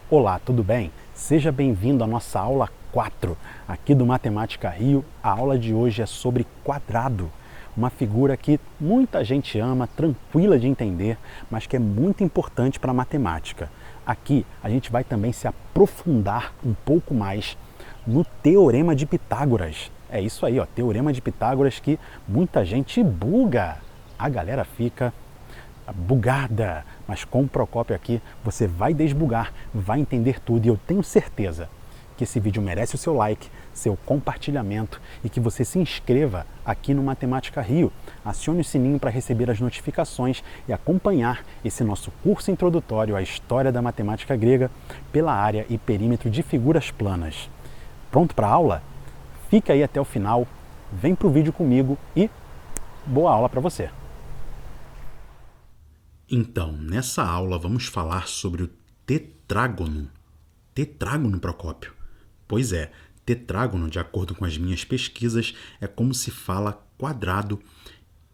Olá, tudo bem? Seja bem-vindo à nossa aula 4 aqui do Matemática Rio. A aula de hoje é sobre quadrado, uma figura que muita gente ama, tranquila de entender, mas que é muito importante para a matemática. Aqui a gente vai também se aprofundar um pouco mais no Teorema de Pitágoras. É isso aí, ó, Teorema de Pitágoras que muita gente buga. A galera fica bugada, mas com o Procópio aqui você vai desbugar, vai entender tudo e eu tenho certeza que esse vídeo merece o seu like, seu compartilhamento e que você se inscreva aqui no Matemática Rio. Acione o sininho para receber as notificações e acompanhar esse nosso curso introdutório à História da Matemática Grega pela área e perímetro de figuras planas. Pronto para a aula? Fica aí até o final, vem para o vídeo comigo e boa aula para você! Então, nessa aula vamos falar sobre o tetrágono. Tetrágono, Procópio? Pois é, tetrágono, de acordo com as minhas pesquisas, é como se fala quadrado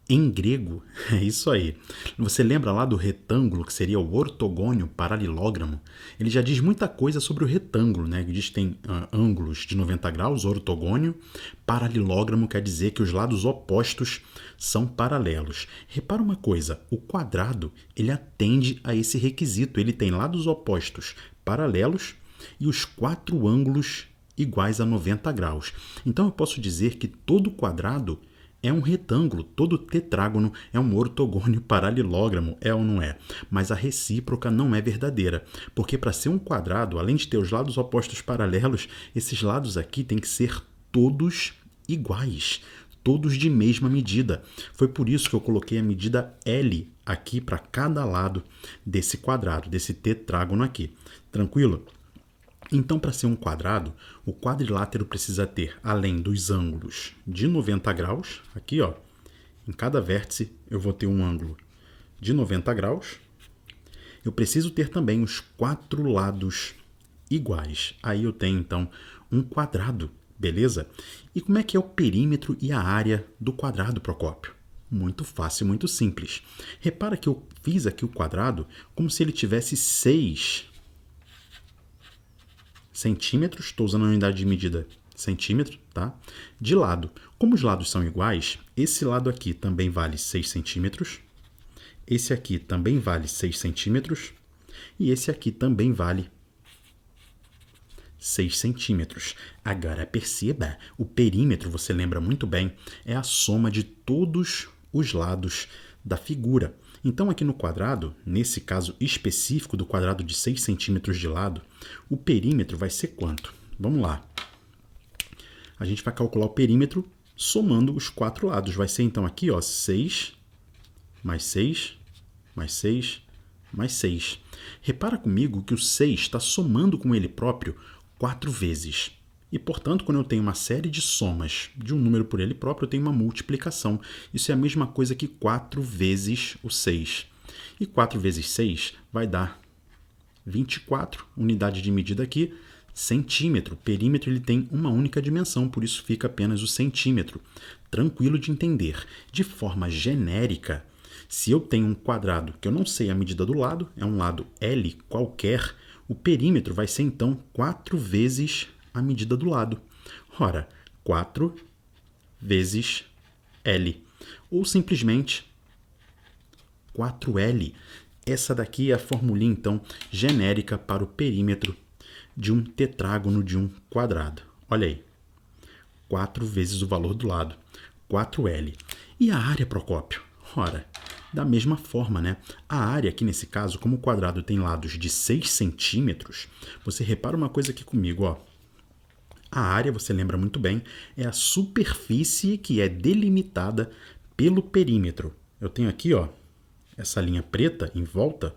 em grego. É isso aí. Você lembra lá do retângulo, que seria o ortogônio paralelógramo? Ele já diz muita coisa sobre o retângulo, né? Diz que tem ângulos de 90 graus, ortogônio. Paralelógramo quer dizer que os lados opostos são paralelos. Repara uma coisa, o quadrado, ele atende a esse requisito. Ele tem lados opostos paralelos e os 4 ângulos iguais a 90 graus. Então eu posso dizer que todo quadrado é um retângulo, todo tetrágono é um ortogônio paralelógramo, é ou não é? Mas a recíproca não é verdadeira, porque para ser um quadrado, além de ter os lados opostos paralelos, esses lados aqui têm que ser todos iguais, todos de mesma medida. Foi por isso que eu coloquei a medida L aqui para cada lado desse quadrado, desse tetrágono aqui. Tranquilo? Então, para ser um quadrado, o quadrilátero precisa ter, além dos ângulos de 90 graus, aqui ó, em cada vértice eu vou ter um ângulo de 90 graus, eu preciso ter também os 4 lados iguais. Aí eu tenho, então, um quadrado, beleza? E como é que é o perímetro e a área do quadrado, Procópio? Muito fácil, muito simples. Repara que eu fiz aqui o quadrado como se ele tivesse 6 centímetros, estou usando a unidade de medida centímetro, tá? De lado. Como os lados são iguais, esse lado aqui também vale 6 centímetros, esse aqui também vale 6 centímetros e esse aqui também vale 6 centímetros. Agora perceba, o perímetro, você lembra muito bem, é a soma de todos os lados da figura. Então, aqui no quadrado, nesse caso específico do quadrado de 6 centímetros de lado, o perímetro vai ser quanto? Vamos lá. A gente vai calcular o perímetro somando os 4 lados. Vai ser, então, aqui, ó, 6, mais 6, mais 6, mais 6. Repara comigo que o 6 está somando com ele próprio 4 vezes. E, portanto, quando eu tenho uma série de somas de um número por ele próprio, eu tenho uma multiplicação. Isso é a mesma coisa que 4 vezes o 6. E 4 vezes 6 vai dar 24, unidade de medida aqui, centímetro. O perímetro ele tem uma única dimensão, por isso fica apenas o centímetro. Tranquilo de entender. De forma genérica, se eu tenho um quadrado que eu não sei a medida do lado, é um lado L qualquer, o perímetro vai ser, então, 4 vezes a medida do lado. Ora, 4 vezes L. Ou simplesmente 4L. Essa daqui é a formulinha, então, genérica para o perímetro de um tetrágono de um quadrado. Olha aí. 4 vezes o valor do lado. 4L. E a área, Procópio? Ora, da mesma forma, né? A área aqui, nesse caso, como o quadrado tem lados de 6 centímetros, você repara uma coisa aqui comigo, ó. A área, você lembra muito bem, é a superfície que é delimitada pelo perímetro. Eu tenho aqui, ó, essa linha preta em volta.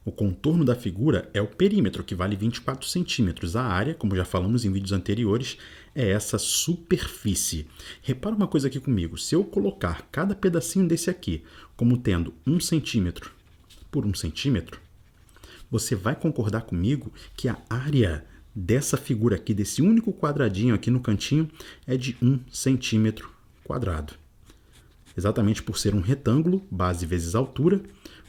O contorno da figura é o perímetro, que vale 24 centímetros. A área, como já falamos em vídeos anteriores, é essa superfície. Repara uma coisa aqui comigo. Se eu colocar cada pedacinho desse aqui como tendo 1 centímetro por 1 centímetro, você vai concordar comigo que a área dessa figura aqui, desse único quadradinho aqui no cantinho, é de 1 centímetro quadrado. Exatamente por ser um retângulo, base vezes altura,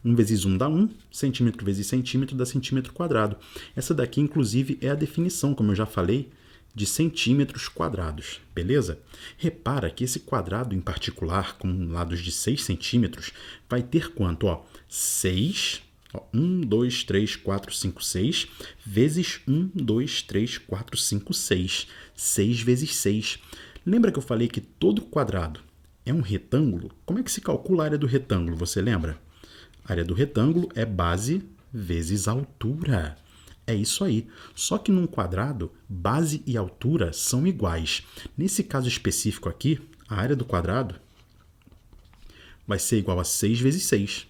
1 vezes 1 dá 1, centímetro vezes centímetro dá centímetro quadrado. Essa daqui, inclusive, é a definição, como eu já falei, de centímetros quadrados, beleza? Repara que esse quadrado em particular, com lados de 6 centímetros, vai ter quanto? 6, 1, 2, 3, 4, 5, 6, vezes 1, 2, 3, 4, 5, 6. 6 vezes 6. Lembra que eu falei que todo quadrado é um retângulo? Como é que se calcula a área do retângulo, você lembra? A área do retângulo é base vezes altura. É isso aí. Só que num quadrado, base e altura são iguais. Nesse caso específico aqui, a área do quadrado vai ser igual a 6 vezes 6.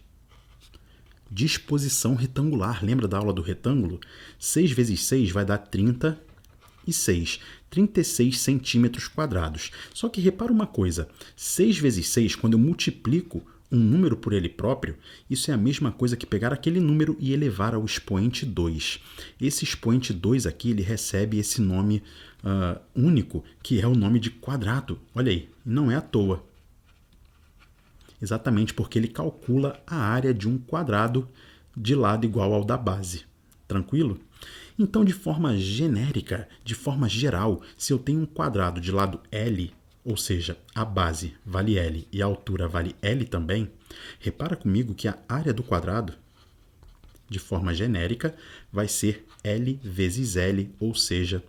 Disposição retangular. Lembra da aula do retângulo? 6 vezes 6 vai dar 36. 36 centímetros quadrados. Só que repara uma coisa. 6 vezes 6, quando eu multiplico um número por ele próprio, isso é a mesma coisa que pegar aquele número e elevar ao expoente 2. Esse expoente 2 aqui, ele recebe esse nome único, que é o nome de quadrado. Olha aí, não é à toa. Exatamente porque ele calcula a área de um quadrado de lado igual ao da base. Tranquilo? Então, de forma genérica, de forma geral, se eu tenho um quadrado de lado L, ou seja, a base vale L e a altura vale L também, repara comigo que a área do quadrado, de forma genérica, vai ser L vezes L, ou seja,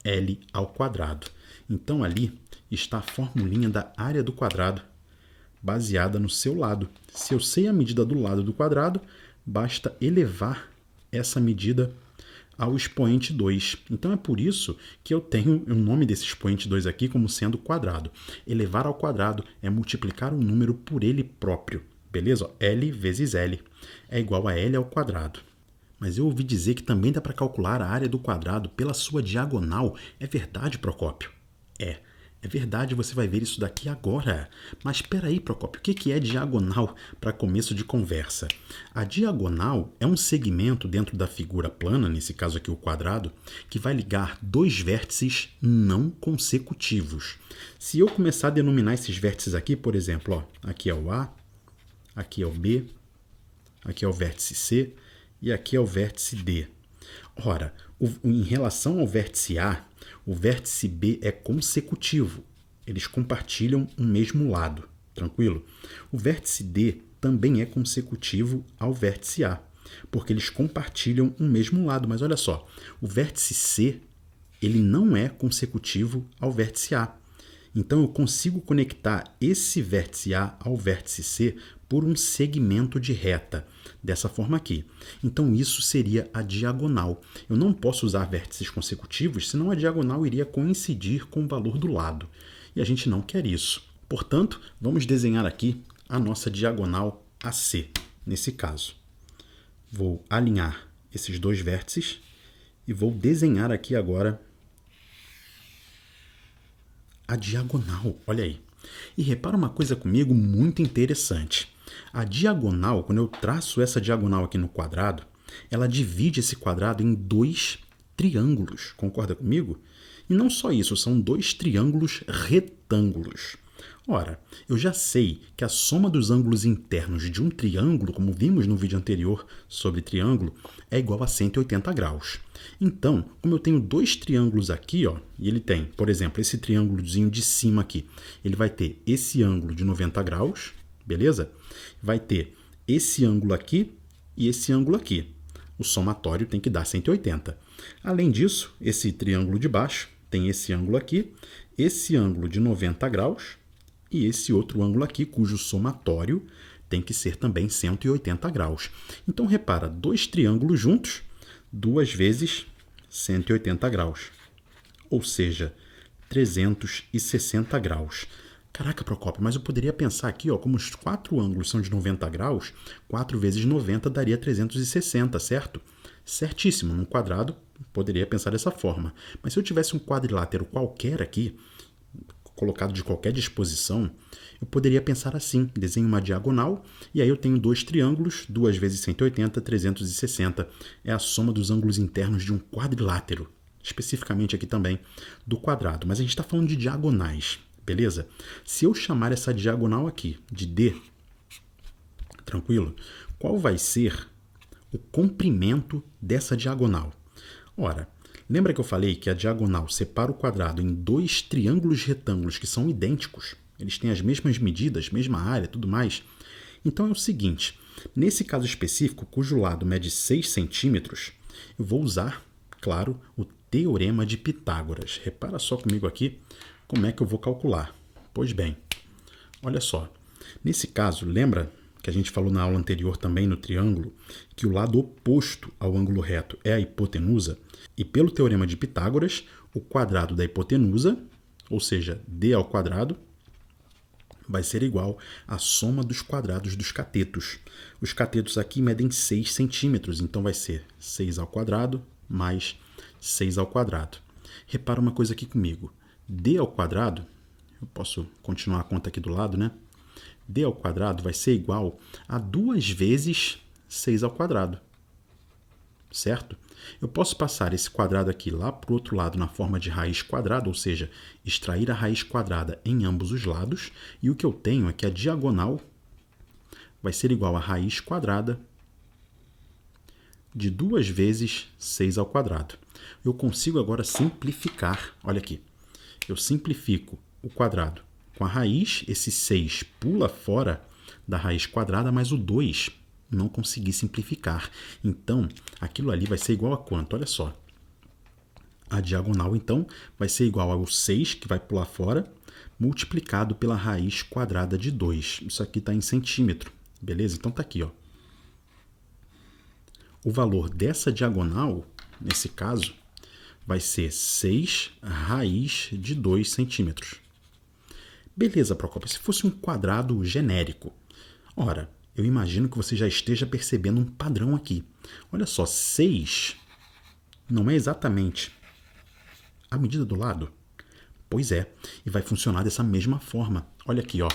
L ao quadrado. Então, ali está a formulinha da área do quadrado, baseada no seu lado. Se eu sei a medida do lado do quadrado, basta elevar essa medida ao expoente 2. Então é por isso que eu tenho o nome desse expoente 2 aqui como sendo quadrado. Elevar ao quadrado é multiplicar um número por ele próprio. Beleza? L vezes L é igual a L ao quadrado. Mas eu ouvi dizer que também dá para calcular a área do quadrado pela sua diagonal. É verdade, Procópio? É verdade, você vai ver isso daqui agora. Mas espera aí, Procópio, o que é diagonal para começo de conversa? A diagonal é um segmento dentro da figura plana, nesse caso aqui o quadrado, que vai ligar dois vértices não consecutivos. Se eu começar a denominar esses vértices aqui, por exemplo, aqui é o A, aqui é o B, aqui é o vértice C e aqui é o vértice D. Ora, em relação ao vértice A, o vértice B é consecutivo. Eles compartilham um mesmo lado. Tranquilo? O vértice D também é consecutivo ao vértice A, porque eles compartilham um mesmo lado. Mas olha só, o vértice C ele não é consecutivo ao vértice A. Então eu consigo conectar esse vértice A ao vértice C por um segmento de reta, dessa forma aqui. Então isso seria a diagonal. Eu não posso usar vértices consecutivos, senão a diagonal iria coincidir com o valor do lado. E a gente não quer isso. Portanto, vamos desenhar aqui a nossa diagonal AC, nesse caso. Vou alinhar esses dois vértices e vou desenhar aqui agora a diagonal, olha aí. E repara uma coisa comigo muito interessante. A diagonal, quando eu traço essa diagonal aqui no quadrado, ela divide esse quadrado em dois triângulos, concorda comigo? E não só isso, são dois triângulos retângulos. Ora, eu já sei que a soma dos ângulos internos de um triângulo, como vimos no vídeo anterior sobre triângulo, é igual a 180 graus. Então, como eu tenho dois triângulos aqui, e ele tem, por exemplo, esse triângulozinho de cima aqui, ele vai ter esse ângulo de 90 graus, beleza? Vai ter esse ângulo aqui e esse ângulo aqui. O somatório tem que dar 180. Além disso, esse triângulo de baixo tem esse ângulo aqui, esse ângulo de 90 graus, e esse outro ângulo aqui, cujo somatório tem que ser também 180 graus. Então, repara, dois triângulos juntos, 2 vezes 180 graus, ou seja, 360 graus. Caraca, Procópio, mas eu poderia pensar aqui, como os quatro ângulos são de 90 graus, 4 vezes 90 daria 360, certo? Certíssimo, num quadrado poderia pensar dessa forma. Mas se eu tivesse um quadrilátero qualquer aqui, colocado de qualquer disposição, eu poderia pensar assim, desenho uma diagonal, e aí eu tenho dois triângulos, 2 vezes 180, 360, é a soma dos ângulos internos de um quadrilátero, especificamente aqui também do quadrado, mas a gente está falando de diagonais, beleza? Se eu chamar essa diagonal aqui de D, Tranquilo? Qual vai ser o comprimento dessa diagonal? Ora, lembra que eu falei que a diagonal separa o quadrado em dois triângulos retângulos que são idênticos? Eles têm as mesmas medidas, mesma área, tudo mais. Então é o seguinte, nesse caso específico, cujo lado mede 6 centímetros, eu vou usar, claro, o Teorema de Pitágoras. Repara só comigo aqui como é que eu vou calcular. Pois bem, olha só. Nesse caso, lembra que a gente falou na aula anterior também no triângulo, que o lado oposto ao ângulo reto é a hipotenusa? E pelo Teorema de Pitágoras, o quadrado da hipotenusa, ou seja, d ao quadrado, vai ser igual à soma dos quadrados dos catetos. Os catetos aqui medem 6 centímetros, então vai ser 6 ao quadrado mais 6 ao quadrado. Repara uma coisa aqui comigo. D ao quadrado, eu posso continuar a conta aqui do lado, né? D ao quadrado vai ser igual a 2 vezes 6 ao quadrado. Certo? Eu posso passar esse quadrado aqui lá para o outro lado na forma de raiz quadrada, ou seja, extrair a raiz quadrada em ambos os lados, e o que eu tenho é que a diagonal vai ser igual a raiz quadrada de 2 vezes 6 ao quadrado. Eu consigo agora simplificar, olha aqui, eu simplifico o quadrado com a raiz, esse 6 pula fora da raiz quadrada, mas o 2 não consegui simplificar. Então, aquilo ali vai ser igual a quanto? Olha só. A diagonal, então, vai ser igual ao 6, que vai pular fora, multiplicado pela raiz quadrada de 2. Isso aqui está em centímetro, beleza? Então, está aqui, ó. O valor dessa diagonal, nesse caso, vai ser 6 raiz de 2 centímetros. Beleza, Procópio, se fosse um quadrado genérico. Ora, eu imagino que você já esteja percebendo um padrão aqui. Olha só, 6 não é exatamente a medida do lado? Pois é, e vai funcionar dessa mesma forma. Olha aqui, ó.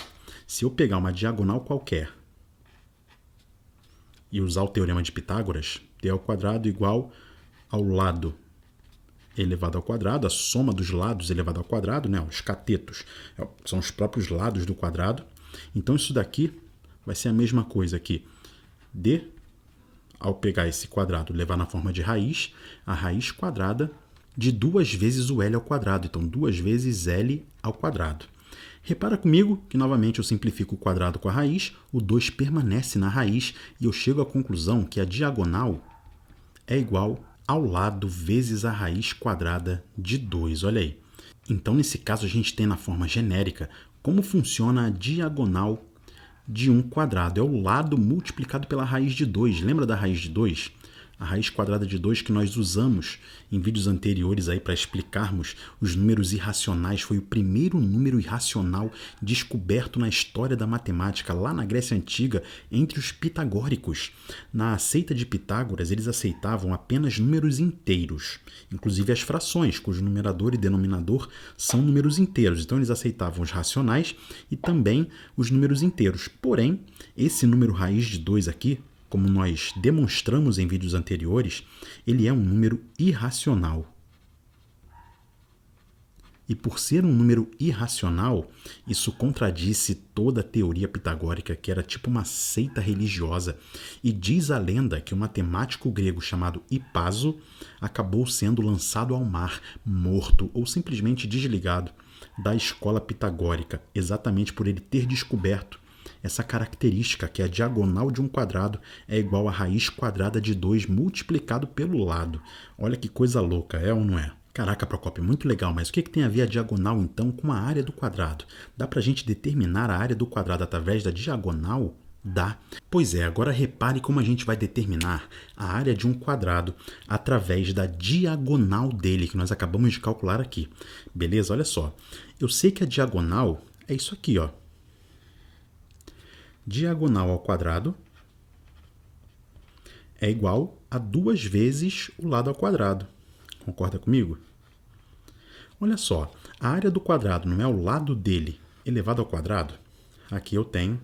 Se eu pegar uma diagonal qualquer e usar o Teorema de Pitágoras, d ao quadrado igual ao lado elevado ao quadrado, a soma dos lados elevado ao quadrado, né? Os catetos são os próprios lados do quadrado. Então isso daqui vai ser a mesma coisa aqui. D, ao pegar esse quadrado e levar na forma de raiz, a raiz quadrada de 2 vezes o L ao quadrado. Então, 2 vezes L ao quadrado. Repara comigo que, novamente, eu simplifico o quadrado com a raiz, o 2 permanece na raiz e eu chego à conclusão que a diagonal é igual ao lado vezes a raiz quadrada de 2. Olha aí. Então, nesse caso, a gente tem na forma genérica como funciona a diagonal de um quadrado. É o lado multiplicado pela raiz de 2. Lembra da raiz de 2? A raiz quadrada de 2 que nós usamos em vídeos anteriores aí para explicarmos os números irracionais. Foi o primeiro número irracional descoberto na história da matemática, lá na Grécia Antiga, entre os pitagóricos. Na seita de Pitágoras, eles aceitavam apenas números inteiros, inclusive as frações, cujo numerador e denominador são números inteiros. Então, eles aceitavam os racionais e também os números inteiros. Porém, esse número raiz de 2 aqui, como nós demonstramos em vídeos anteriores, ele é um número irracional. E por ser um número irracional, isso contradisse toda a teoria pitagórica, que era tipo uma seita religiosa. E diz a lenda que um matemático grego chamado Hipaso acabou sendo lançado ao mar, morto ou simplesmente desligado da escola pitagórica, exatamente por ele ter descoberto essa característica que a diagonal de um quadrado é igual à raiz quadrada de 2 multiplicado pelo lado. Olha que coisa louca, é ou não é? Caraca, Procópio, muito legal, mas o que tem a ver a diagonal, então, com a área do quadrado? Dá pra gente determinar a área do quadrado através da diagonal? Dá. Pois é, agora repare como a gente vai determinar a área de um quadrado através da diagonal dele, que nós acabamos de calcular aqui. Beleza? Olha só. Eu sei que a diagonal é isso aqui, ó. Diagonal ao quadrado é igual a 2 vezes o lado ao quadrado. Concorda comigo? Olha só, a área do quadrado não é o lado dele elevado ao quadrado? Aqui eu tenho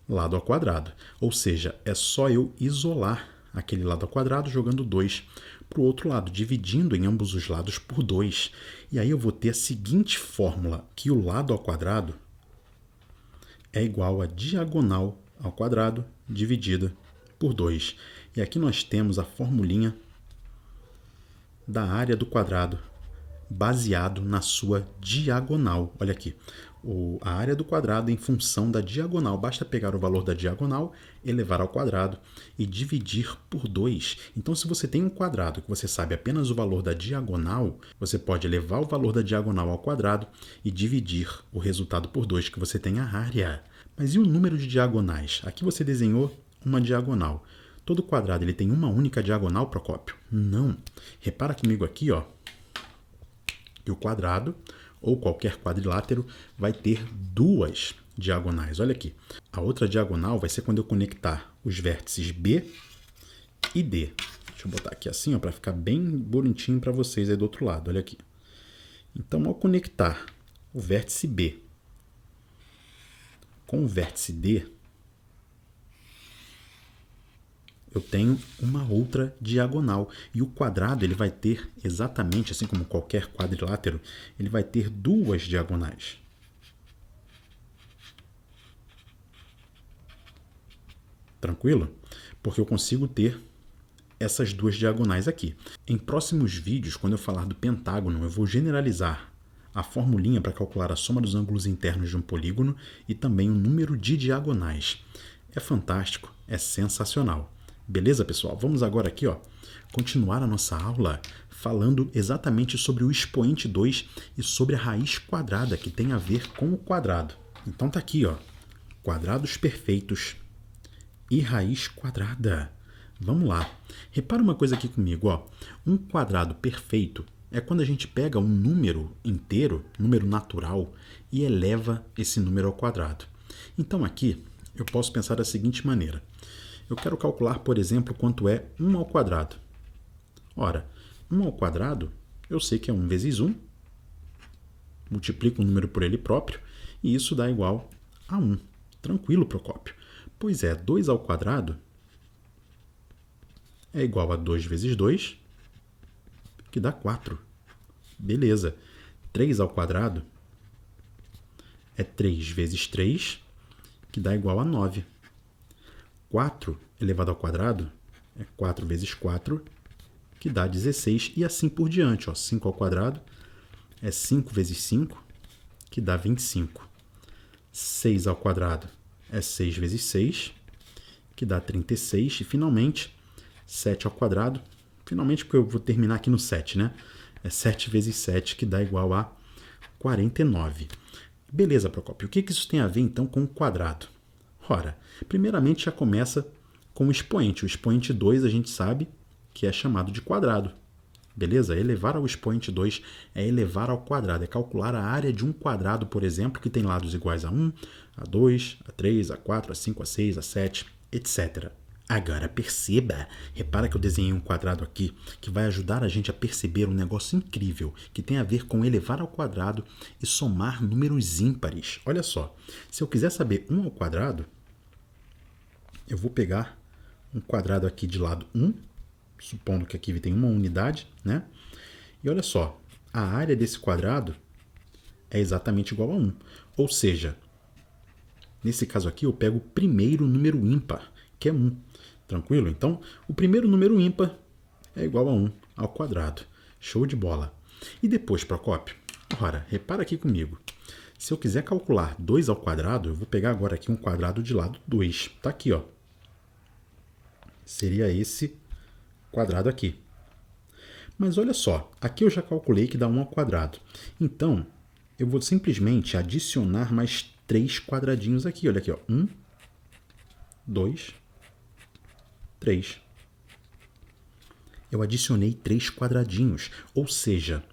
lado ao quadrado. Ou seja, é só eu isolar aquele lado ao quadrado jogando 2 para o outro lado, dividindo em ambos os lados por 2. E aí eu vou ter a seguinte fórmula, que o lado ao quadrado é igual a diagonal ao quadrado dividida por 2. E aqui nós temos a formulinha da área do quadrado baseado na sua diagonal. Olha aqui, a área do quadrado em função da diagonal. Basta pegar o valor da diagonal, elevar ao quadrado e dividir por 2. Então, se você tem um quadrado que você sabe apenas o valor da diagonal, você pode elevar o valor da diagonal ao quadrado e dividir o resultado por 2, que você tem a área. Mas e o número de diagonais? Aqui você desenhou uma diagonal. Todo quadrado ele tem uma única diagonal, Procópio? Não. Repara comigo aqui, ó, que o quadrado ou qualquer quadrilátero vai ter duas diagonais. Olha aqui. A outra diagonal vai ser quando eu conectar os vértices B e D. Deixa eu botar aqui assim, para ficar bem bonitinho para vocês aí do outro lado. Olha aqui. Então, ao conectar o vértice B com o vértice D, eu tenho uma outra diagonal. E o quadrado ele vai ter exatamente, assim como qualquer quadrilátero, ele vai ter duas diagonais. Tranquilo? Porque eu consigo ter essas duas diagonais aqui. Em próximos vídeos, quando eu falar do pentágono, eu vou generalizar a formulinha para calcular a soma dos ângulos internos de um polígono e também o número de diagonais. É fantástico, é sensacional. Beleza, pessoal? Vamos agora aqui, ó, continuar a nossa aula falando exatamente sobre o expoente 2 e sobre a raiz quadrada, que tem a ver com o quadrado. Então tá aqui, ó, quadrados perfeitos e raiz quadrada. Vamos lá. Repara uma coisa aqui comigo, ó. Um quadrado perfeito é quando a gente pega um número inteiro, número natural, e eleva esse número ao quadrado. Então aqui eu posso pensar da seguinte maneira. Eu quero calcular, por exemplo, quanto é 1 ao quadrado. Ora, 1 ao quadrado, eu sei que é 1 vezes 1, multiplico o número por ele próprio, e isso dá igual a 1. Tranquilo, Procópio? Pois é, 2 ao quadrado é igual a 2 vezes 2, que dá 4. Beleza. 3 ao quadrado é 3 vezes 3, que dá igual a 9. 4 elevado ao quadrado é 4 vezes 4, que dá 16, e assim por diante. Ó. 5 ao quadrado é 5 vezes 5, que dá 25. 6 ao quadrado é 6 vezes 6, que dá 36. E, finalmente, 7 ao quadrado, finalmente porque eu vou terminar aqui no 7, né? É 7 vezes 7, que dá igual a 49. Beleza, Procópio. O que isso tem a ver, então, com o quadrado? Ora, primeiramente já começa com o expoente. O expoente 2 a gente sabe que é chamado de quadrado. Beleza? Elevar ao expoente 2 é elevar ao quadrado. É calcular a área de um quadrado, por exemplo, que tem lados iguais a 1, a 2, a 3, a 4, a 5, a 6, a 7, etc. Agora perceba, repara que eu desenhei um quadrado aqui que vai ajudar a gente a perceber um negócio incrível que tem a ver com elevar ao quadrado e somar números ímpares. Olha só, se eu quiser saber 1 ao quadrado, eu vou pegar um quadrado aqui de lado 1, supondo que aqui tem uma unidade, né? E olha só, a área desse quadrado é exatamente igual a 1. Ou seja, nesse caso aqui eu pego o primeiro número ímpar, que é 1. Tranquilo? Então, o primeiro número ímpar é igual a 1 ao quadrado. Show de bola. E depois, Procópio? Ora, repara aqui comigo. Se eu quiser calcular 2 ao quadrado, eu vou pegar agora aqui um quadrado de lado 2. Tá aqui, ó. Seria esse quadrado aqui. Mas olha só, aqui eu já calculei que dá 1 ao quadrado. Então, eu vou simplesmente adicionar mais 3 quadradinhos aqui. Olha aqui, ó. 1, 2, 3. Eu adicionei 3 quadradinhos, ou seja,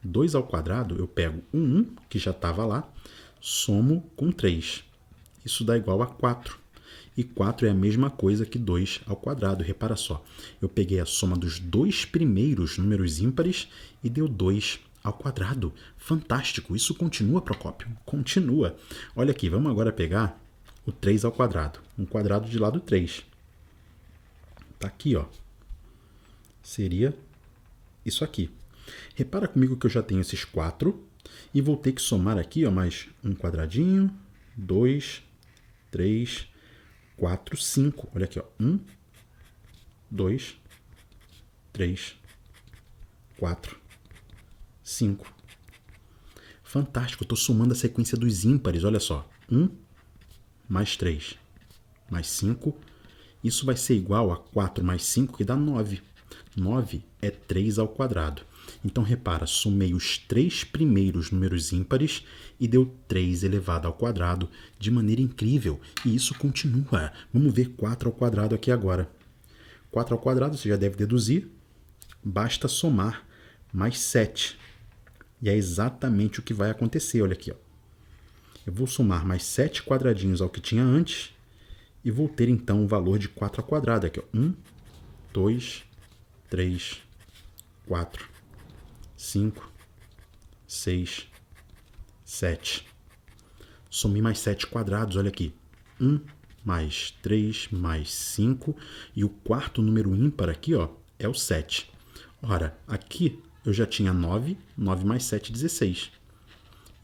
2 ao quadrado eu pego o 1, que já estava lá, somo com 3. Isso dá igual a 4. E 4 é a mesma coisa que 2 ao quadrado. Repara só, eu peguei a soma dos dois primeiros números ímpares e deu 2 ao quadrado. Fantástico! Isso continua, Procópio? Continua. Olha aqui, vamos agora pegar o 3 ao quadrado. Um quadrado de lado 3. Tá aqui, ó. Seria isso aqui. Repara comigo que eu já tenho esses 4 e vou ter que somar aqui, ó, mais um quadradinho, 2, 3, 4, 5. Olha aqui, ó. 1, 2, 3, 4, 5. Fantástico, eu estou somando a sequência dos ímpares, olha só. 1 mais 3 mais 5. Isso vai ser igual a 4 mais 5, que dá 9. 9 é 3 ao quadrado. Então, repara, somei os 3 primeiros números ímpares e deu 3 elevado ao quadrado de maneira incrível. E isso continua. Vamos ver 4 ao quadrado aqui agora. 4 ao quadrado, você já deve deduzir. Basta somar mais 7. E é exatamente o que vai acontecer. Olha aqui, ó. Eu vou somar mais 7 quadradinhos ao que tinha antes e vou ter, então, o valor de 4 ao quadrado. Aqui, ó. 1, 2, 3, 4, 5, 6, 7. Somei mais 7 quadrados, olha aqui. 1 mais 3 mais 5. E o quarto número ímpar aqui, ó, é o 7. Ora, aqui eu já tinha 9. 9 mais 7, 16.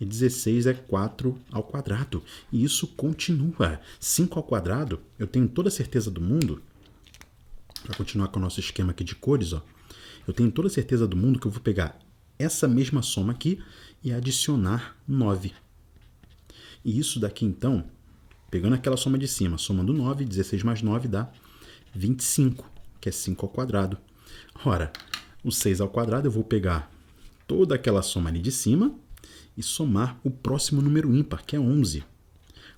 E 16 é 4 ao quadrado. E isso continua. 5 ao quadrado, eu tenho toda a certeza do mundo, para continuar com o nosso esquema aqui de cores, ó, eu tenho toda a certeza do mundo que eu vou pegar essa mesma soma aqui e adicionar 9. E isso daqui, então, pegando aquela soma de cima, somando 9, 16 mais 9 dá 25, que é 5 ao quadrado. Ora, o 6 ao quadrado eu vou pegar toda aquela soma ali de cima e somar o próximo número ímpar, que é 11.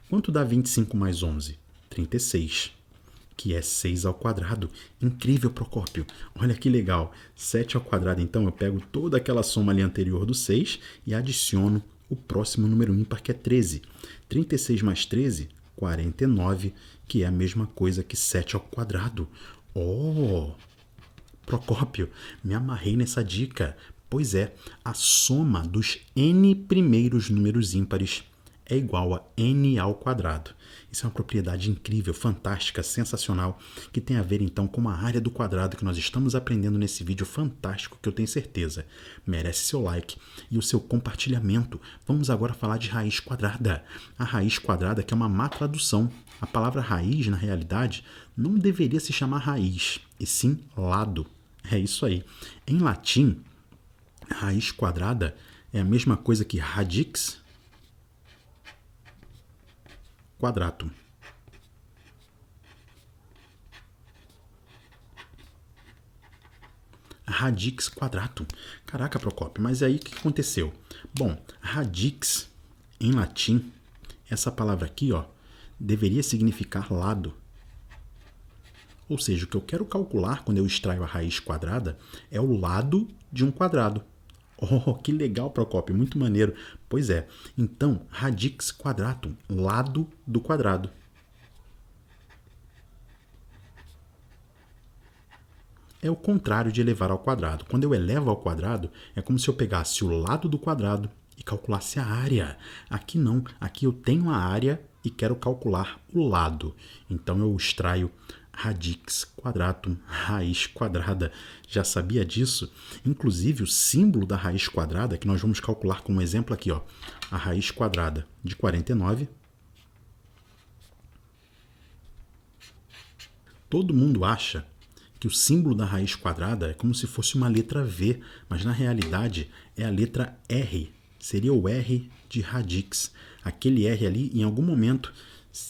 Quanto dá 25 mais 11? 36, que é 6 ao quadrado. Incrível, Procópio. Olha que legal. 7 ao quadrado, então, eu pego toda aquela soma ali anterior do 6 e adiciono o próximo número ímpar, que é 13. 36 mais 13, 49, que é a mesma coisa que 7 ao quadrado. Oh! Procópio, me amarrei nessa dica. Pois é, a soma dos n primeiros números ímpares é igual a n ao quadrado. Isso é uma propriedade incrível, fantástica, sensacional, que tem a ver então com a área do quadrado que nós estamos aprendendo nesse vídeo fantástico, que eu tenho certeza merece seu like e o seu compartilhamento. Vamos agora falar de raiz quadrada. A raiz quadrada, que é uma má tradução. A palavra raiz, na realidade, não deveria se chamar raiz, e sim lado. É isso aí. Em latim, raiz quadrada é a mesma coisa que radix quadratum. Radix quadratum. Caraca, Procópio, mas aí o que aconteceu? Bom, radix, em latim, essa palavra aqui, ó, deveria significar lado. Ou seja, o que eu quero calcular quando eu extraio a raiz quadrada é o lado de um quadrado. Oh, que legal, Procópio, muito maneiro. Pois é, então, radix quadratum, lado do quadrado. É o contrário de elevar ao quadrado. Quando eu elevo ao quadrado, é como se eu pegasse o lado do quadrado e calculasse a área. Aqui não, aqui eu tenho a área e quero calcular o lado. Então eu extraio radix quadratum, raiz quadrada. Já sabia disso? Inclusive o símbolo da raiz quadrada, que nós vamos calcular como exemplo aqui, ó, a raiz quadrada de 49. Todo mundo acha que o símbolo da raiz quadrada é como se fosse uma letra V, mas na realidade é a letra R. Seria o R de radix. Aquele R ali, em algum momento,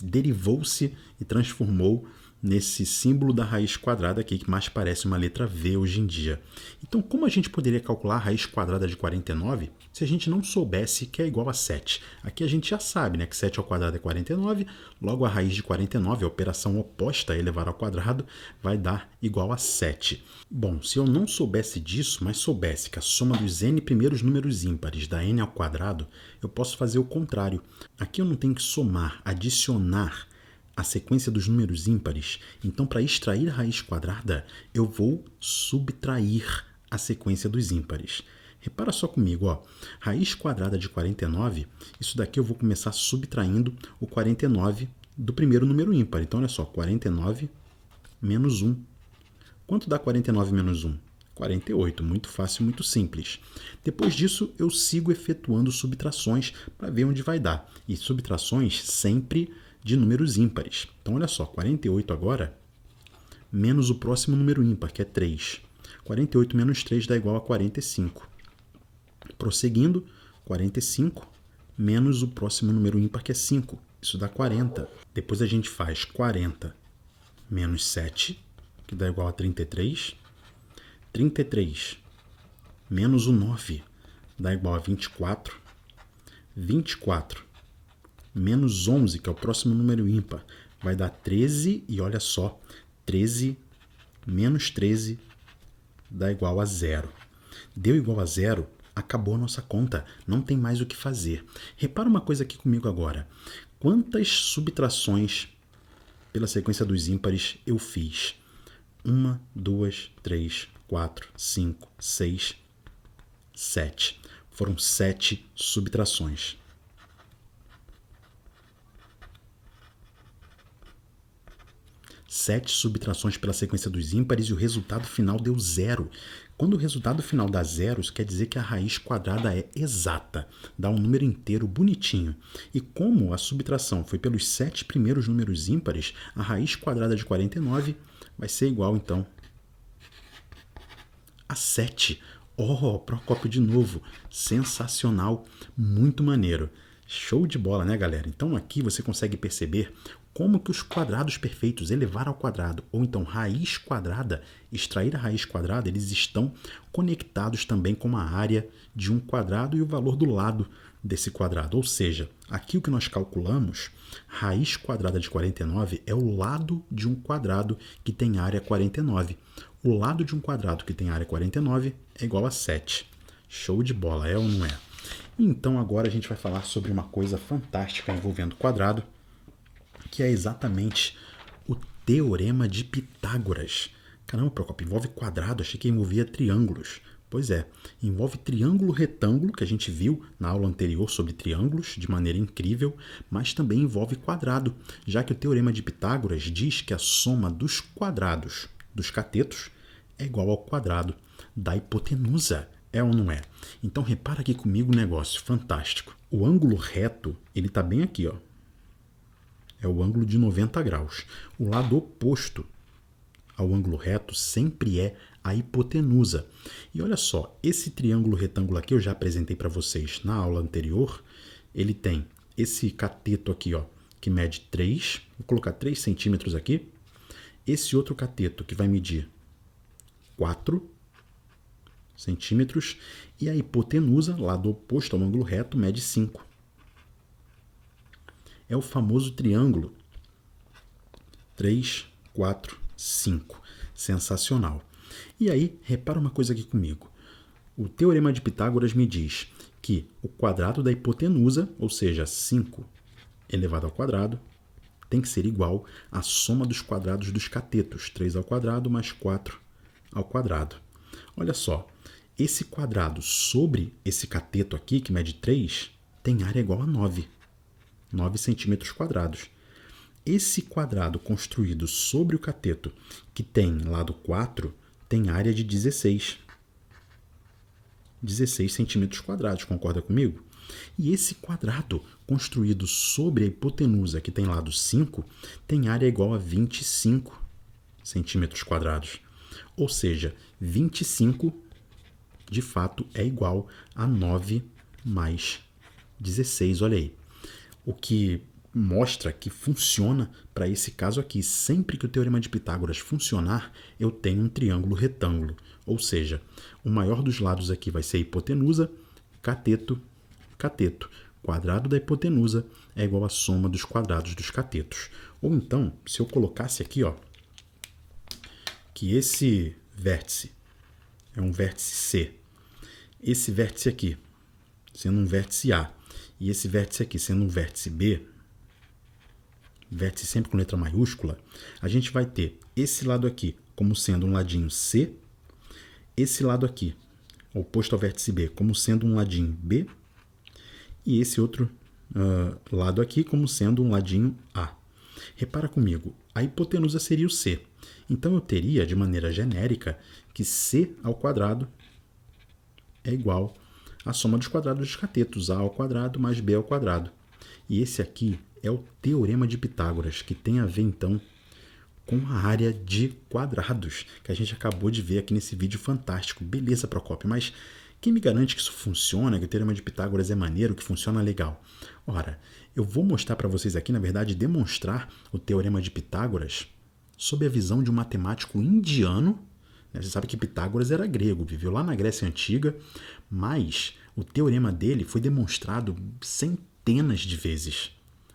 derivou-se e transformou nesse símbolo da raiz quadrada aqui, que mais parece uma letra V hoje em dia. Então, como a gente poderia calcular a raiz quadrada de 49 se a gente não soubesse que é igual a 7? Aqui a gente já sabe, né, que 7 ao quadrado é 49, logo a raiz de 49, a operação oposta a elevar ao quadrado, vai dar igual a 7. Bom, se eu não soubesse disso, mas soubesse que a soma dos n primeiros números ímpares dá n ao quadrado, eu posso fazer o contrário. Aqui eu não tenho que somar, adicionar a sequência dos números ímpares. Então, para extrair a raiz quadrada, eu vou subtrair a sequência dos ímpares. Repara só comigo, ó. Raiz quadrada de 49, isso daqui eu vou começar subtraindo o 49 do primeiro número ímpar. Então, olha só, 49 menos 1. Quanto dá 49 menos 1? 48, muito fácil, muito simples. Depois disso, eu sigo efetuando subtrações para ver onde vai dar. E subtrações sempre de números ímpares. Então, olha só, 48 agora, menos o próximo número ímpar, que é 3. 48 menos 3 dá igual a 45. Prosseguindo, 45 menos o próximo número ímpar, que é 5. Isso dá 40. Depois a gente faz 40 menos 7, que dá igual a 33. 33 menos o 9 dá igual a 24. 24 menos 11, que é o próximo número ímpar, vai dar 13. E olha só, 13 menos 13 dá igual a 0. Deu igual a 0, acabou a nossa conta. Não tem mais o que fazer. Repara uma coisa aqui comigo agora. Quantas subtrações pela sequência dos ímpares eu fiz? 1, 2, 3, 4, 5, 6, 7. Foram 7 subtrações. Sete subtrações pela sequência dos ímpares e o resultado final deu 0. Quando o resultado final dá 0, isso quer dizer que a raiz quadrada é exata, dá um número inteiro bonitinho. E como a subtração foi pelos 7 primeiros números ímpares, a raiz quadrada de 49 vai ser igual, então, a 7. Oh, Procópio de novo. Sensacional, muito maneiro. Show de bola, né, galera? Então aqui você consegue perceber como que os quadrados perfeitos, elevar ao quadrado, ou então raiz quadrada, extrair a raiz quadrada, eles estão conectados também com a área de um quadrado e o valor do lado desse quadrado. Ou seja, aqui o que nós calculamos, raiz quadrada de 49 é o lado de um quadrado que tem área 49. O lado de um quadrado que tem área 49 é igual a 7. Show de bola, é ou não é? Então agora a gente vai falar sobre uma coisa fantástica envolvendo quadrado, que é exatamente o Teorema de Pitágoras. Caramba, Procópio, envolve quadrado, achei que envolvia triângulos. Pois é, envolve triângulo retângulo, que a gente viu na aula anterior sobre triângulos, de maneira incrível, mas também envolve quadrado, já que o Teorema de Pitágoras diz que a soma dos quadrados dos catetos é igual ao quadrado da hipotenusa. É ou não é? Então repara aqui comigo um negócio fantástico. O ângulo reto, ele está bem aqui, ó. É o ângulo de 90 graus. O lado oposto ao ângulo reto sempre é a hipotenusa. E olha só, esse triângulo retângulo aqui eu já apresentei para vocês na aula anterior. Ele tem esse cateto aqui, ó, que mede 3. Vou colocar 3 centímetros aqui. Esse outro cateto que vai medir 4 centímetros. E a hipotenusa, lado oposto ao ângulo reto, mede 5. É o famoso triângulo 3, 4, 5. Sensacional. E aí, repara uma coisa aqui comigo. O Teorema de Pitágoras me diz que o quadrado da hipotenusa, ou seja, 5 elevado ao quadrado, tem que ser igual à soma dos quadrados dos catetos. 3 ao quadrado mais 4 ao quadrado. Olha só, esse quadrado sobre esse cateto aqui, que mede 3, tem área igual a 9. 9 centímetros quadrados. Esse quadrado construído sobre o cateto, que tem lado 4, tem área de 16. 16 centímetros quadrados, concorda comigo? E esse quadrado construído sobre a hipotenusa, que tem lado 5, tem área igual a 25 centímetros quadrados. Ou seja, 25, de fato, é igual a 9 mais 16, olha aí. O que mostra que funciona para esse caso aqui. Sempre que o Teorema de Pitágoras funcionar, eu tenho um triângulo retângulo. Ou seja, o maior dos lados aqui vai ser a hipotenusa, cateto, cateto. Quadrado da hipotenusa é igual à soma dos quadrados dos catetos. Ou então, se eu colocasse aqui, ó, que esse vértice é um vértice C, esse vértice aqui sendo um vértice A, e esse vértice aqui sendo um vértice B, vértice sempre com letra maiúscula, a gente vai ter esse lado aqui como sendo um ladinho C, esse lado aqui, oposto ao vértice B, como sendo um ladinho B, e esse outro lado aqui como sendo um ladinho A. Repara comigo, a hipotenusa seria o C. Então eu teria, de maneira genérica, que C ao quadrado é igual à soma dos quadrados dos catetos, A ao quadrado mais B ao quadrado. E esse aqui é o Teorema de Pitágoras, que tem a ver, então, com a área de quadrados, que a gente acabou de ver aqui nesse vídeo fantástico. Beleza, Procópio, mas quem me garante que isso funciona, que o Teorema de Pitágoras é maneiro, que funciona legal? Ora, eu vou mostrar para vocês aqui, na verdade, demonstrar o Teorema de Pitágoras sob a visão de um matemático indiano. Você sabe que Pitágoras era grego, viveu lá na Grécia Antiga, mas o teorema dele foi demonstrado centenas de vezes,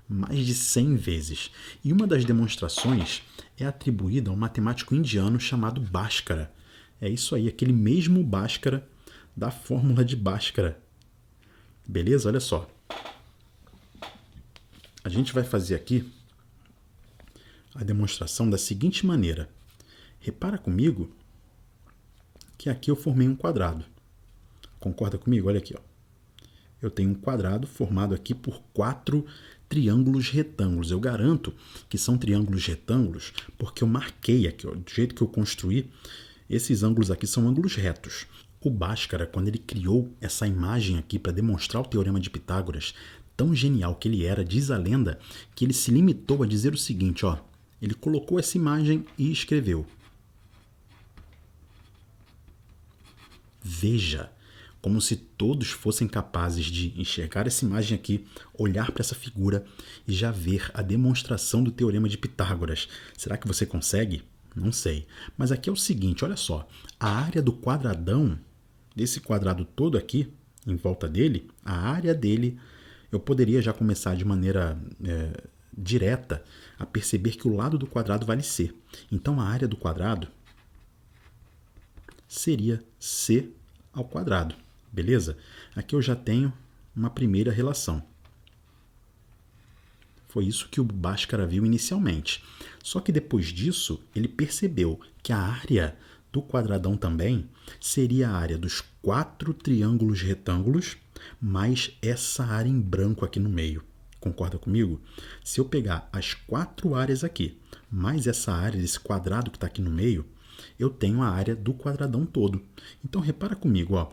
mais de 100 vezes. E uma das demonstrações é atribuída a um matemático indiano chamado Bhaskara. É isso aí, aquele mesmo Bhaskara da fórmula de Bhaskara. Beleza? Olha só. A gente vai fazer aqui a demonstração da seguinte maneira. Repara comigo que aqui eu formei um quadrado. Concorda comigo? Olha aqui, ó. Eu tenho um quadrado formado aqui por 4 triângulos retângulos. Eu garanto que são triângulos retângulos porque eu marquei aqui, ó, do jeito que eu construí, esses ângulos aqui são ângulos retos. O Bhaskara, quando ele criou essa imagem aqui para demonstrar o Teorema de Pitágoras, tão genial que ele era, diz a lenda, que ele se limitou a dizer o seguinte, ó, ele colocou essa imagem e escreveu: veja, como se todos fossem capazes de enxergar essa imagem aqui, olhar para essa figura e já ver a demonstração do Teorema de Pitágoras. Será que você consegue? Não sei. Mas aqui é o seguinte, olha só. A área do quadradão, desse quadrado todo aqui, em volta dele, a área dele, eu poderia já começar de maneira direta a perceber que o lado do quadrado vale C. Então a área do quadrado seria C ao quadrado. Beleza? Aqui eu já tenho uma primeira relação. Foi isso que o Bhaskara viu inicialmente. Só que depois disso, ele percebeu que a área do quadradão também seria a área dos 4 triângulos retângulos, mais essa área em branco aqui no meio. Concorda comigo? Se eu pegar as 4 áreas aqui, mais essa área desse quadrado que está aqui no meio, eu tenho a área do quadradão todo. Então, repara comigo, ó.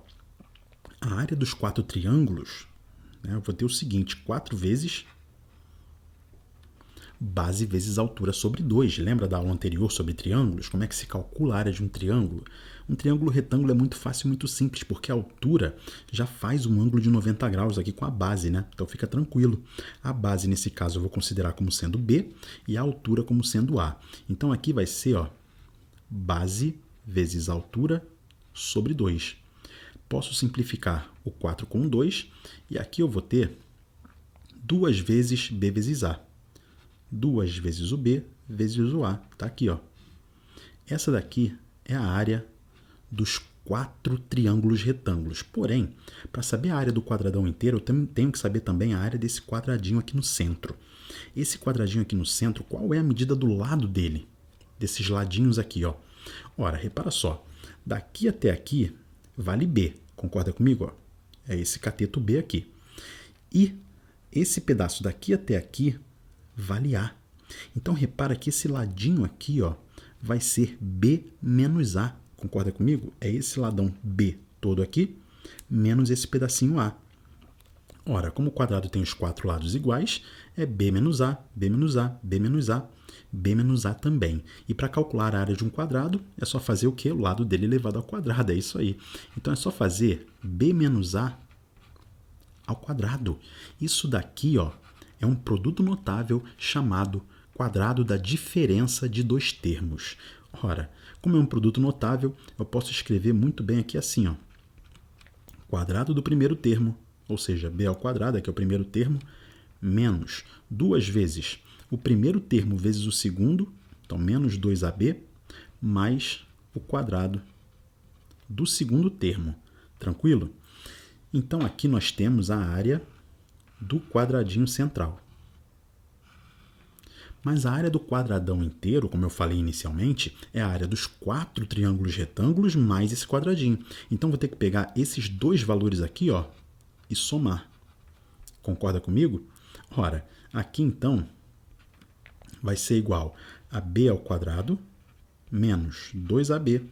A área dos 4 triângulos, né, eu vou ter o seguinte, 4 vezes base vezes altura sobre 2. Lembra da aula anterior sobre triângulos? Como é que se calcula a área de um triângulo? Um triângulo retângulo é muito fácil e muito simples, porque a altura já faz um ângulo de 90 graus aqui com a base, né? Então fica tranquilo. A base, nesse caso, eu vou considerar como sendo B e a altura como sendo A. Então aqui vai ser, ó, base vezes altura sobre 2. Posso simplificar o 4 com 2 e aqui eu vou ter 2 vezes B vezes A. 2 vezes o B vezes o A. Está aqui, ó. Essa daqui é a área dos 4 triângulos retângulos. Porém, para saber a área do quadradão inteiro, eu tenho que saber também a área desse quadradinho aqui no centro. Esse quadradinho aqui no centro, qual é a medida do lado dele? Desses ladinhos aqui, ó. Ora, repara só. Daqui até aqui vale B. Concorda comigo? Ó? É esse cateto B aqui. E esse pedaço daqui até aqui vale A. Então, repara que esse ladinho aqui, ó, vai ser B menos A. Concorda comigo? É esse ladão B todo aqui, menos esse pedacinho A. Ora, como o quadrado tem os 4 lados iguais, é B menos A, B menos A, B menos A, B menos A também. E para calcular a área de um quadrado, é só fazer o quê? O lado dele elevado ao quadrado, é isso aí. Então, é só fazer B menos A ao quadrado. Isso daqui, ó, é um produto notável chamado quadrado da diferença de 2 termos. Ora, como é um produto notável, eu posso escrever muito bem aqui assim, ó. Quadrado do primeiro termo, ou seja, B ao quadrado, aqui é o primeiro termo, menos 2 vezes o primeiro termo vezes o segundo, então menos 2AB, mais o quadrado do segundo termo. Tranquilo? Então aqui nós temos a área do quadradinho central. Mas a área do quadradão inteiro, como eu falei inicialmente, é a área dos 4 triângulos retângulos mais esse quadradinho. Então vou ter que pegar esses 2 valores aqui, ó, e somar. Concorda comigo? Ora, aqui então vai ser igual a B ao quadrado menos 2AB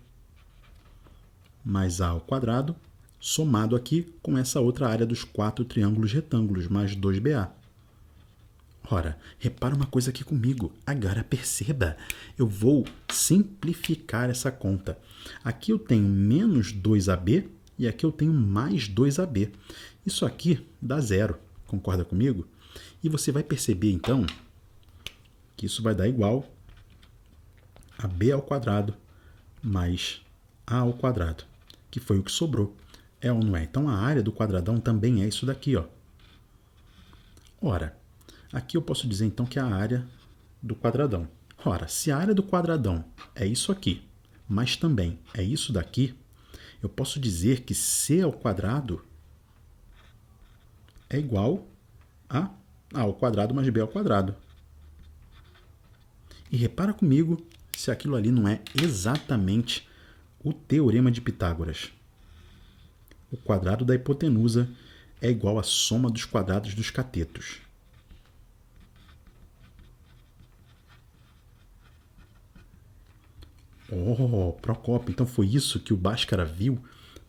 mais A ao quadrado, somado aqui com essa outra área dos 4 triângulos retângulos, mais 2BA. Ora, repara uma coisa aqui comigo. Agora perceba, eu vou simplificar essa conta. Aqui eu tenho menos 2AB e aqui eu tenho mais 2AB. Isso aqui dá zero, concorda comigo? E você vai perceber então que isso vai dar igual a b ao quadrado mais a ao quadrado, que foi o que sobrou. É ou não é? Então a área do quadradão também é isso daqui, ó. Ora, aqui eu posso dizer então que é a área do quadradão. Ora, se a área do quadradão é isso aqui, mas também é isso daqui, eu posso dizer que c ao quadrado é igual a a ao quadrado mais b ao quadrado. E repara comigo se aquilo ali não é exatamente o teorema de Pitágoras. O quadrado da hipotenusa é igual à soma dos quadrados dos catetos. Oh, Procópio, então foi isso que o Bhaskara viu?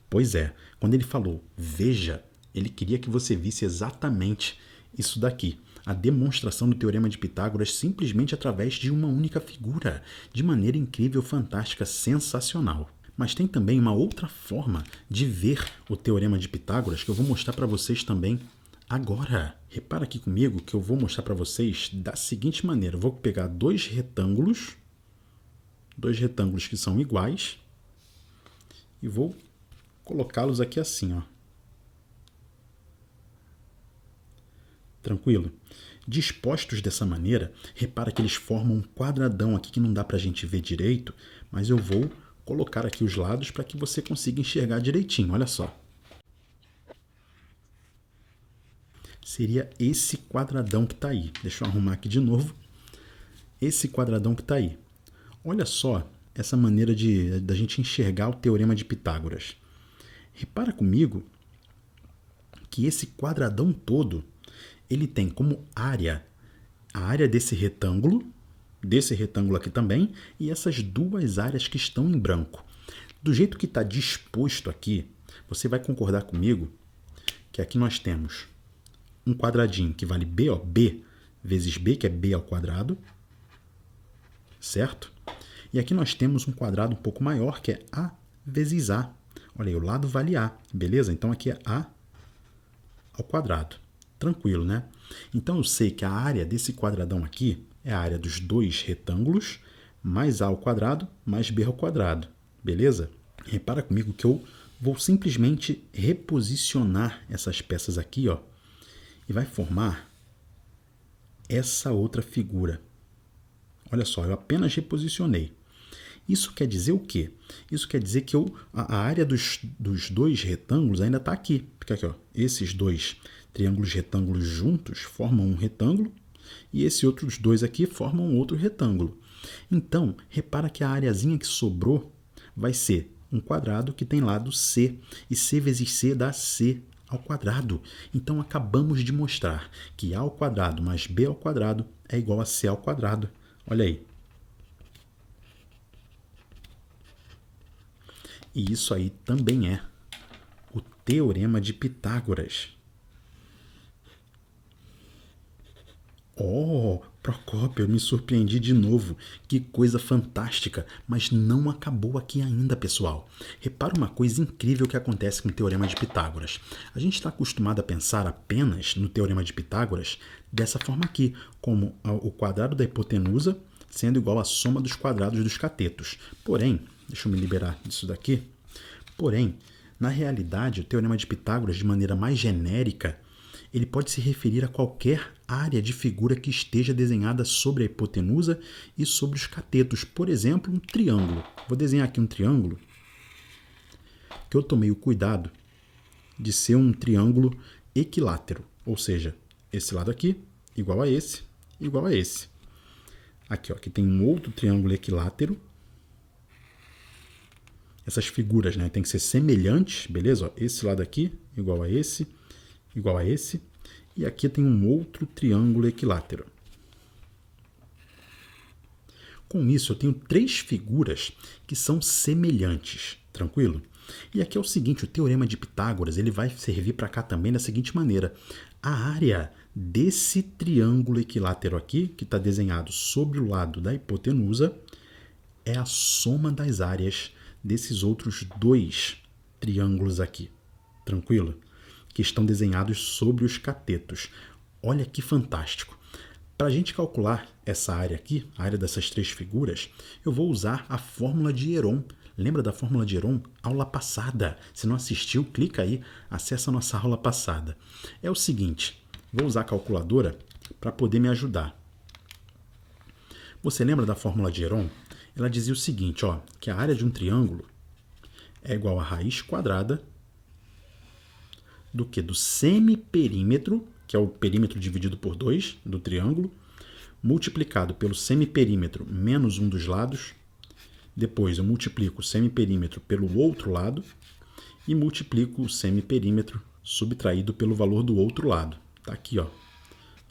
Pois é, quando ele falou veja, ele queria que você visse exatamente isso daqui. A demonstração do teorema de Pitágoras simplesmente através de uma única figura, de maneira incrível, fantástica, sensacional. Mas tem também uma outra forma de ver o teorema de Pitágoras que eu vou mostrar para vocês também agora. Repara aqui comigo que eu vou mostrar para vocês da seguinte maneira. Eu vou pegar dois retângulos que são iguais e vou colocá-los aqui assim, ó. Tranquilo? Dispostos dessa maneira, repara que eles formam um quadradão aqui que não dá para a gente ver direito, mas eu vou colocar aqui os lados para que você consiga enxergar direitinho. Olha só. Seria esse quadradão que está aí. Deixa eu arrumar aqui de novo. Esse quadradão que está aí. Olha só essa maneira da gente enxergar o teorema de Pitágoras. Repara comigo que esse quadradão todo ele tem como área a área desse retângulo aqui também, e essas duas áreas que estão em branco. Do jeito que está disposto aqui, você vai concordar comigo que aqui nós temos um quadradinho que vale b, ó, b vezes b, que é b ao quadrado, certo? E aqui nós temos um quadrado um pouco maior, que é a vezes a. Olha aí, o lado vale a, beleza? Então aqui é a ao quadrado. Tranquilo, né? Então eu sei que a área desse quadradão aqui é a área dos dois retângulos, mais a ao quadrado, mais b ao quadrado. Beleza? Repara comigo que eu vou simplesmente reposicionar essas peças aqui, ó, e vai formar essa outra figura. Olha só, eu apenas reposicionei. Isso quer dizer o quê? Isso quer dizer que a área dos dois retângulos ainda está aqui. Fica aqui, ó, esses dois triângulos retângulos juntos formam um retângulo e esses outros dois aqui formam outro retângulo. Então, repara que a areazinha que sobrou vai ser um quadrado que tem lado C, e C vezes C dá C ao quadrado. Então, acabamos de mostrar que A ao quadrado mais B ao quadrado é igual a C ao quadrado. Olha aí. E isso aí também é o teorema de Pitágoras. Oh, Procópio, eu me surpreendi de novo. Que coisa fantástica! Mas não acabou aqui ainda, pessoal. Repara uma coisa incrível que acontece com o teorema de Pitágoras. A gente está acostumado a pensar apenas no teorema de Pitágoras dessa forma aqui, como o quadrado da hipotenusa sendo igual à soma dos quadrados dos catetos. Porém, deixa eu me liberar disso daqui. Porém, na realidade, o teorema de Pitágoras, de maneira mais genérica, ele pode se referir a qualquer área de figura que esteja desenhada sobre a hipotenusa e sobre os catetos. Por exemplo, um triângulo. Vou desenhar aqui um triângulo que eu tomei o cuidado de ser um triângulo equilátero, ou seja, esse lado aqui igual a esse, igual a esse. Aqui, ó, aqui tem um outro triângulo equilátero. Essas figuras, né, tem que ser semelhantes, beleza? Ó, esse lado aqui igual a esse, igual a esse. E aqui tem um outro triângulo equilátero. Com isso, eu tenho três figuras que são semelhantes, tranquilo? E aqui é o seguinte, o Teorema de Pitágoras ele vai servir para cá também da seguinte maneira. A área desse triângulo equilátero aqui, que está desenhado sobre o lado da hipotenusa, é a soma das áreas desses outros dois triângulos aqui, tranquilo? Que estão desenhados sobre os catetos. Olha que fantástico! Para a gente calcular essa área aqui, a área dessas três figuras, eu vou usar a fórmula de Heron. Lembra da fórmula de Heron? Aula passada. Se não assistiu, clica aí, acessa a nossa aula passada. É o seguinte, vou usar a calculadora para poder me ajudar. Você lembra da fórmula de Heron? Ela dizia o seguinte, ó, que a área de um triângulo é igual a raiz quadrada do que? Do semiperímetro, que é o perímetro dividido por 2 do triângulo, multiplicado pelo semiperímetro menos um dos lados. Depois eu multiplico o semiperímetro pelo outro lado e multiplico o semiperímetro subtraído pelo valor do outro lado. Tá aqui, ó.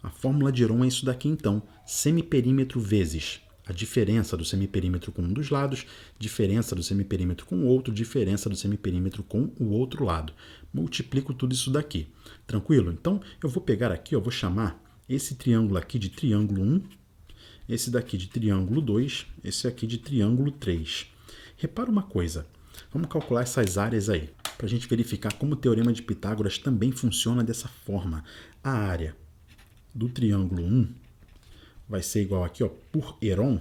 A fórmula de Heron é isso daqui, então. Semiperímetro vezes a diferença do semiperímetro com um dos lados, diferença do semiperímetro com o outro, diferença do semiperímetro com o outro lado. Multiplico tudo isso daqui. Tranquilo? Então, eu vou pegar aqui, eu vou chamar esse triângulo aqui de triângulo 1, esse daqui de triângulo 2, esse aqui de triângulo 3. Repara uma coisa, vamos calcular essas áreas aí, para a gente verificar como o Teorema de Pitágoras também funciona dessa forma. A área do triângulo 1 vai ser igual aqui, ó, por Heron,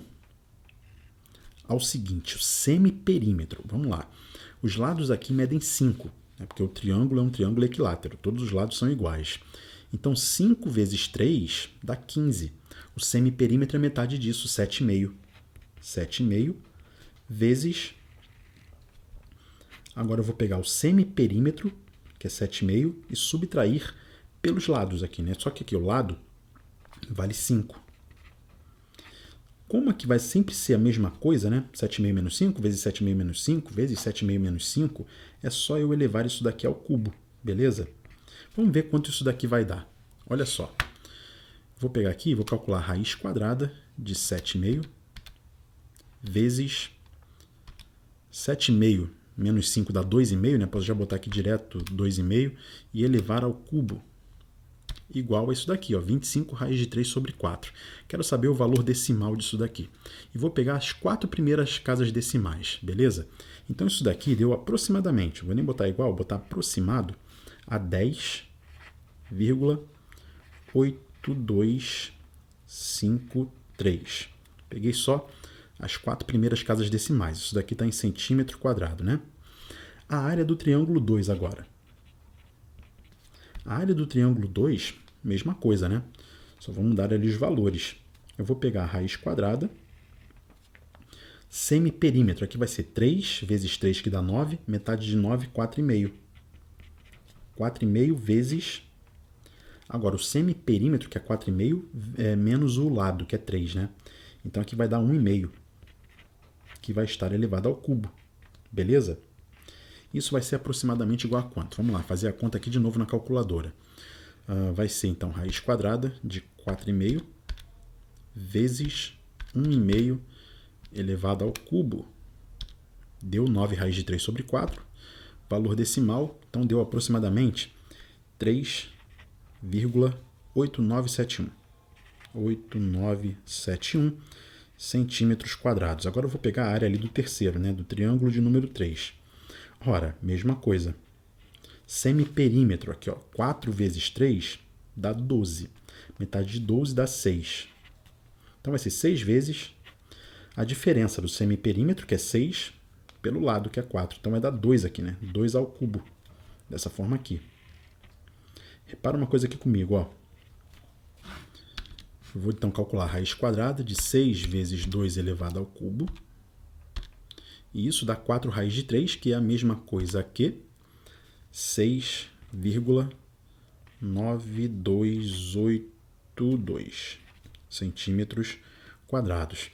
ao seguinte, o semiperímetro. Vamos lá. Os lados aqui medem 5, né, porque o triângulo é um triângulo equilátero, todos os lados são iguais. Então, 5 vezes 3 dá 15. O semiperímetro é metade disso, 7,5. 7,5 vezes... Agora eu vou pegar o semiperímetro, que é 7,5, e subtrair pelos lados aqui, né? Só que aqui o lado vale 5. Como aqui vai sempre ser a mesma coisa, né? 7,5 menos 5 vezes 7,5 menos 5 vezes 7,5 menos 5, é só eu elevar isso daqui ao cubo, beleza? Vamos ver quanto isso daqui vai dar. Olha só. Vou pegar aqui e vou calcular a raiz quadrada de 7,5 vezes 7,5 menos 5 dá 2,5, né? Posso já botar aqui direto 2,5 e elevar ao cubo. Igual a isso daqui, ó, 25 raiz de 3 sobre 4. Quero saber o valor decimal disso daqui. E vou pegar as 4 primeiras casas decimais, beleza? Então isso daqui deu aproximadamente, vou nem botar igual, vou botar aproximado a 10,8253. Peguei só as 4 primeiras casas decimais. Isso daqui está em centímetro quadrado, né? A área do triângulo 2 agora. A área do triângulo 2, mesma coisa, né? Só vou mudar ali os valores. Eu vou pegar a raiz quadrada, semiperímetro, aqui vai ser 3 vezes 3, que dá 9, metade de 9, 4,5. 4,5 vezes... Agora, o semiperímetro, que é 4,5, é menos o lado, que é 3, né? Então, aqui vai dar 1,5, que vai estar elevado ao cubo. Beleza? Isso vai ser aproximadamente igual a quanto? Vamos lá, fazer a conta aqui de novo na calculadora. Vai ser, então, raiz quadrada de 4,5 vezes 1,5 elevado ao cubo. Deu 9 raiz de 3 sobre 4. Valor decimal, então, deu aproximadamente 3,8971. 8971 centímetros quadrados. Agora eu vou pegar a área ali do terceiro, né, do triângulo de número 3. Ora, mesma coisa. Semiperímetro aqui, ó, 4 vezes 3 dá 12. Metade de 12 dá 6. Então vai ser 6 vezes a diferença do semiperímetro, que é 6, pelo lado, que é 4. Então vai dar 2 aqui, né? 2 ao cubo. Dessa forma aqui. Repara uma coisa aqui comigo, ó. Eu vou então calcular a raiz quadrada de 6 vezes 2 elevado ao cubo. E isso dá 4 raiz de 3, que é a mesma coisa que 6,9282 centímetros quadrados.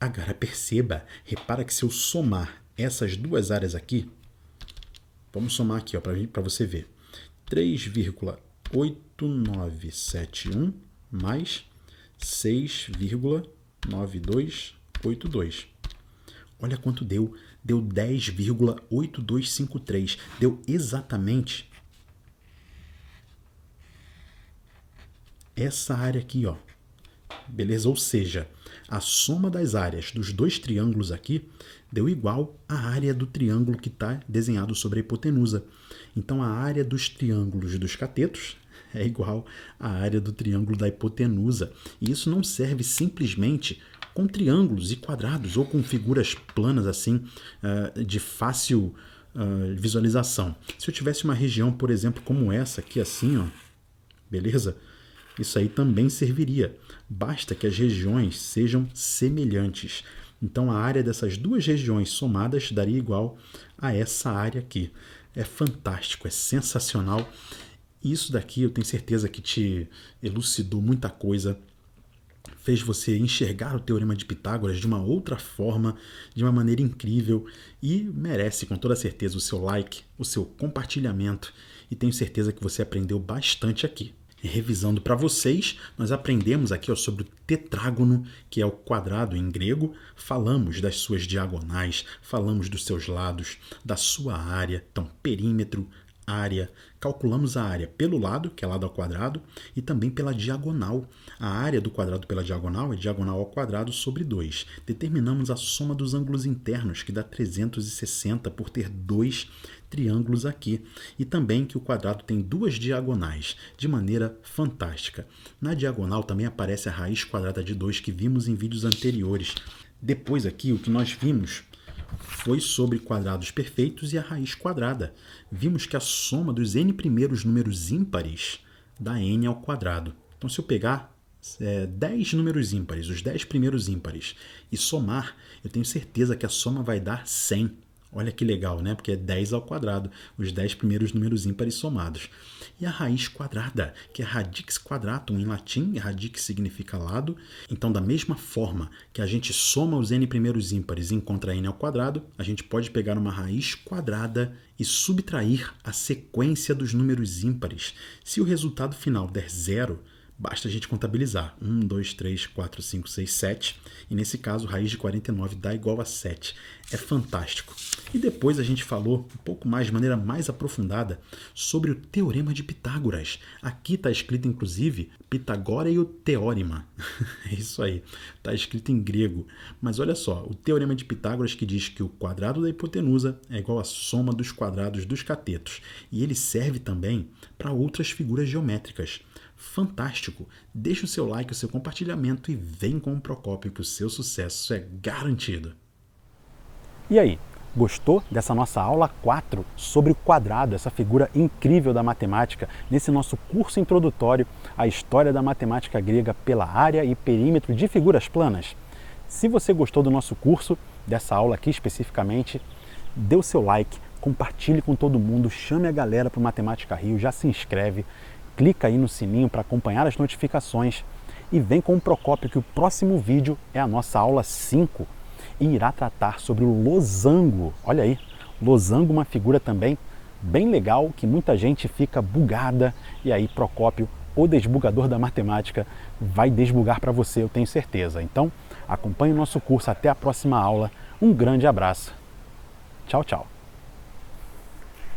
Agora perceba, repara que se eu somar essas duas áreas aqui, vamos somar aqui para você ver, 3,8971 mais 6,9282. Olha quanto deu. Deu 10,8253. Deu exatamente essa área aqui, ó. Beleza? Ou seja, a soma das áreas dos dois triângulos aqui deu igual à área do triângulo que está desenhado sobre a hipotenusa. Então, a área dos triângulos dos catetos é igual à área do triângulo da hipotenusa. E isso não serve simplesmente com triângulos e quadrados ou com figuras planas assim, de fácil visualização. Se eu tivesse uma região, por exemplo, como essa aqui assim, ó, beleza? Isso aí também serviria. Basta que as regiões sejam semelhantes. Então, a área dessas duas regiões somadas daria igual a essa área aqui. É fantástico, é sensacional. Isso daqui eu tenho certeza que te elucidou muita coisa, fez você enxergar o Teorema de Pitágoras de uma outra forma, de uma maneira incrível, e merece com toda certeza o seu like, o seu compartilhamento, e tenho certeza que você aprendeu bastante aqui. Revisando para vocês, nós aprendemos aqui sobre o tetrágono, que é o quadrado em grego, falamos das suas diagonais, falamos dos seus lados, da sua área, então perímetro, área, calculamos a área pelo lado, que é lado ao quadrado, e também pela diagonal. A área do quadrado pela diagonal é diagonal ao quadrado sobre 2. Determinamos a soma dos ângulos internos, que dá 360 por ter dois triângulos aqui. E também que o quadrado tem duas diagonais, de maneira fantástica. Na diagonal também aparece a raiz quadrada de 2, que vimos em vídeos anteriores. Depois aqui, o que nós vimos foi sobre quadrados perfeitos e a raiz quadrada. Vimos que a soma dos n primeiros números ímpares dá n ao quadrado. Então, se eu pegar 10 números ímpares, os 10 primeiros ímpares, e somar, eu tenho certeza que a soma vai dar 100. Olha que legal, né? Porque é 10 ao quadrado, os 10 primeiros números ímpares somados. E a raiz quadrada, que é radix quadratum em latim, e radix significa lado. Então, da mesma forma que a gente soma os n primeiros ímpares e encontra n ao quadrado, a gente pode pegar uma raiz quadrada e subtrair a sequência dos números ímpares. Se o resultado final der 0, basta a gente contabilizar 1, 2, 3, 4, 5, 6, 7, e nesse caso raiz de 49 dá igual a 7. É fantástico. E depois a gente falou um pouco mais, de maneira mais aprofundada, sobre o Teorema de Pitágoras. Aqui está escrito, inclusive, Pitagora e o Teorema. É isso aí, está escrito em grego. Mas olha só, o Teorema de Pitágoras que diz que o quadrado da hipotenusa é igual à soma dos quadrados dos catetos. E ele serve também para outras figuras geométricas. Fantástico! Deixe o seu like, o seu compartilhamento e vem com o Procópio que o seu sucesso é garantido. E aí, gostou dessa nossa aula 4 sobre o quadrado, essa figura incrível da matemática, nesse nosso curso introdutório à história da matemática grega pela área e perímetro de figuras planas? Se você gostou do nosso curso, dessa aula aqui especificamente, dê o seu like, compartilhe com todo mundo, chame a galera para o Matemática Rio, já se inscreve, clica aí no sininho para acompanhar as notificações e vem com o Procópio que o próximo vídeo é a nossa aula 5 e irá tratar sobre o losango. Olha aí, losango, uma figura também bem legal que muita gente fica bugada e aí Procópio, o desbugador da matemática, vai desbugar para você, eu tenho certeza. Então, acompanhe o nosso curso, até a próxima aula. Um grande abraço. Tchau, tchau.